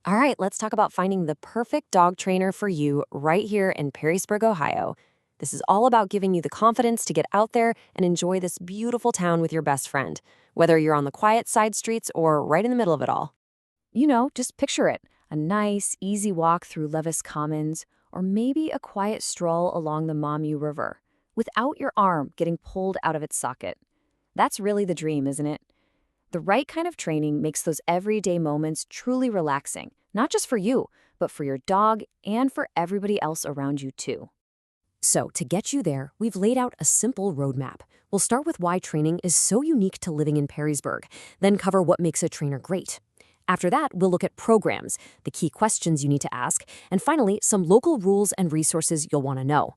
All right, let's talk about finding the perfect dog trainer for you right here in Perrysburg, Ohio. This is all about giving you the confidence to get out there and enjoy this beautiful town with your best friend, whether you're on the quiet side streets or right in the middle of it all. Just picture it, a nice, easy walk through Levis Commons, or maybe a quiet stroll along the Mamu River, without your arm getting pulled out of its socket. That's really the dream, isn't it? The right kind of training makes those everyday moments truly relaxing, not just for you, but for your dog and for everybody else around you too. So, to get you there, we've laid out a simple roadmap. We'll start with why training is so unique to living in Perrysburg, then cover what makes a trainer great. After that, we'll look at programs, the key questions you need to ask, and finally, some local rules and resources you'll want to know.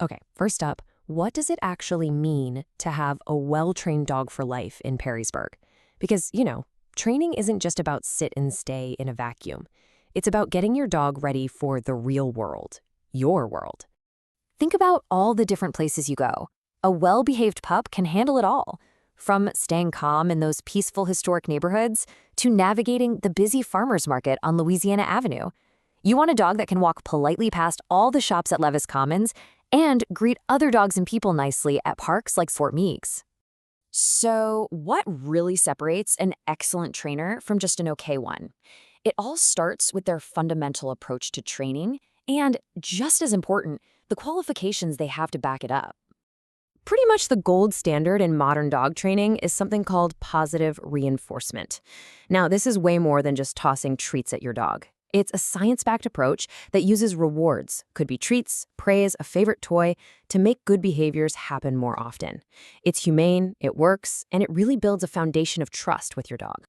Okay, first up, what does it actually mean to have a well-trained dog for life in Perrysburg? Because, training isn't just about sit and stay in a vacuum. It's about getting your dog ready for the real world, your world. Think about all the different places you go. A well-behaved pup can handle it all, from staying calm in those peaceful historic neighborhoods to navigating the busy farmers market on Louisiana Avenue. You want a dog that can walk politely past all the shops at Levis Commons and greet other dogs and people nicely at parks like Fort Meigs. So, what really separates an excellent trainer from just an okay one? It all starts with their fundamental approach to training and, just as important, the qualifications they have to back it up. Pretty much the gold standard in modern dog training is something called positive reinforcement. Now, this is way more than just tossing treats at your dog. It's a science-backed approach that uses rewards, could be treats, praise, a favorite toy, to make good behaviors happen more often. It's humane, it works, and it really builds a foundation of trust with your dog.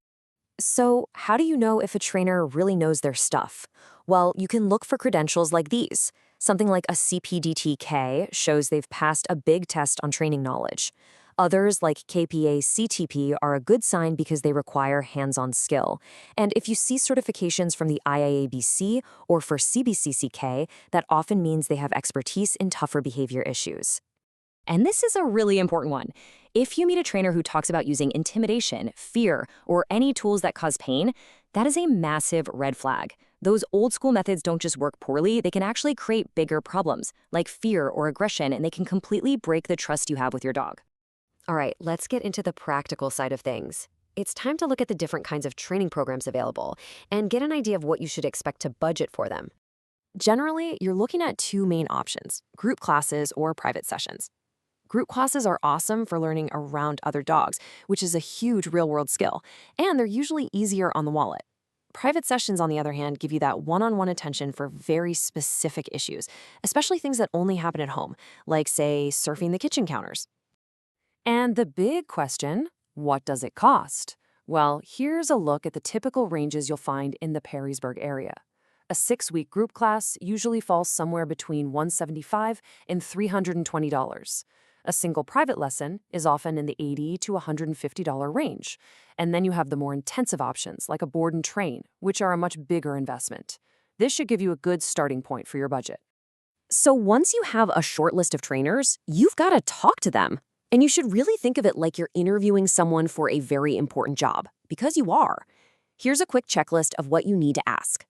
So, how do you know if a trainer really knows their stuff? Well, you can look for credentials like these. Something like a CPDTK shows they've passed a big test on training knowledge. Others, like KPA CTP, are a good sign because they require hands-on skill. And if you see certifications from the IAABC or for CBCCK, that often means they have expertise in tougher behavior issues. And this is a really important one. If you meet a trainer who talks about using intimidation, fear, or any tools that cause pain, that is a massive red flag. Those old school methods don't just work poorly, they can actually create bigger problems, like fear or aggression, and they can completely break the trust you have with your dog. All right, let's get into the practical side of things. It's time to look at the different kinds of training programs available and get an idea of what you should expect to budget for them. Generally, you're looking at two main options: group classes or private sessions. Group classes are awesome for learning around other dogs, which is a huge real-world skill, and they're usually easier on the wallet. Private sessions, on the other hand, give you that one-on-one attention for very specific issues, especially things that only happen at home, like, say, surfing the kitchen counters. And the big question, what does it cost? Well, here's a look at the typical ranges you'll find in the Perrysburg area. A 6-week group class usually falls somewhere between $175 and $320. A single private lesson is often in the $80 to $150 range. And then you have the more intensive options, like a board and train, which are a much bigger investment. This should give you a good starting point for your budget. So once you have a short list of trainers, you've got to talk to them. And you should really think of it like you're interviewing someone for a very important job, because you are. Here's a quick checklist of what you need to ask.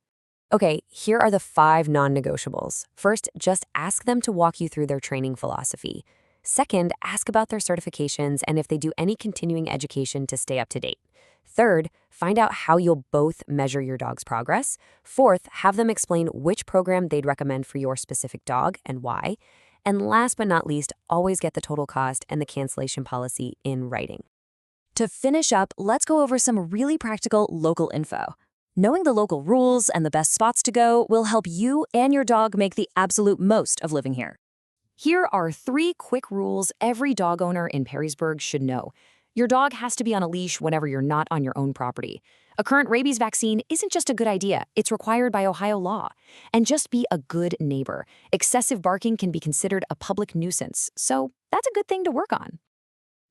Okay, here are the 5 non-negotiables. First, just ask them to walk you through their training philosophy. Second, ask about their certifications and if they do any continuing education to stay up to date. Third, find out how you'll both measure your dog's progress. Fourth, have them explain which program they'd recommend for your specific dog and why. And last but not least, always get the total cost and the cancellation policy in writing. To finish up, let's go over some really practical local info. Knowing the local rules and the best spots to go will help you and your dog make the absolute most of living here. Here are 3 quick rules every dog owner in Perrysburg should know. Your dog has to be on a leash whenever you're not on your own property. A current rabies vaccine isn't just a good idea, it's required by Ohio law. And just be a good neighbor. Excessive barking can be considered a public nuisance, so that's a good thing to work on.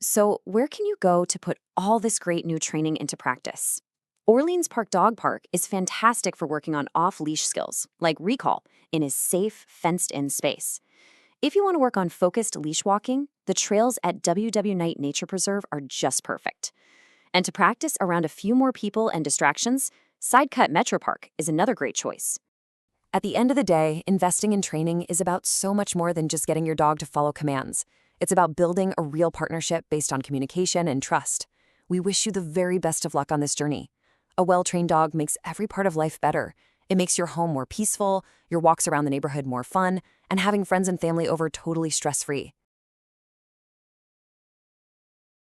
So where can you go to put all this great new training into practice? Orleans Park Dog Park is fantastic for working on off-leash skills, like recall, in a safe, fenced-in space. If you want to work on focused leash walking, the trails at WW Knight Nature Preserve are just perfect. And to practice around a few more people and distractions, Sidecut Metro Park is another great choice. At the end of the day, investing in training is about so much more than just getting your dog to follow commands. It's about building a real partnership based on communication and trust. We wish you the very best of luck on this journey. A well-trained dog makes every part of life better. It makes your home more peaceful, your walks around the neighborhood more fun, and having friends and family over totally stress-free.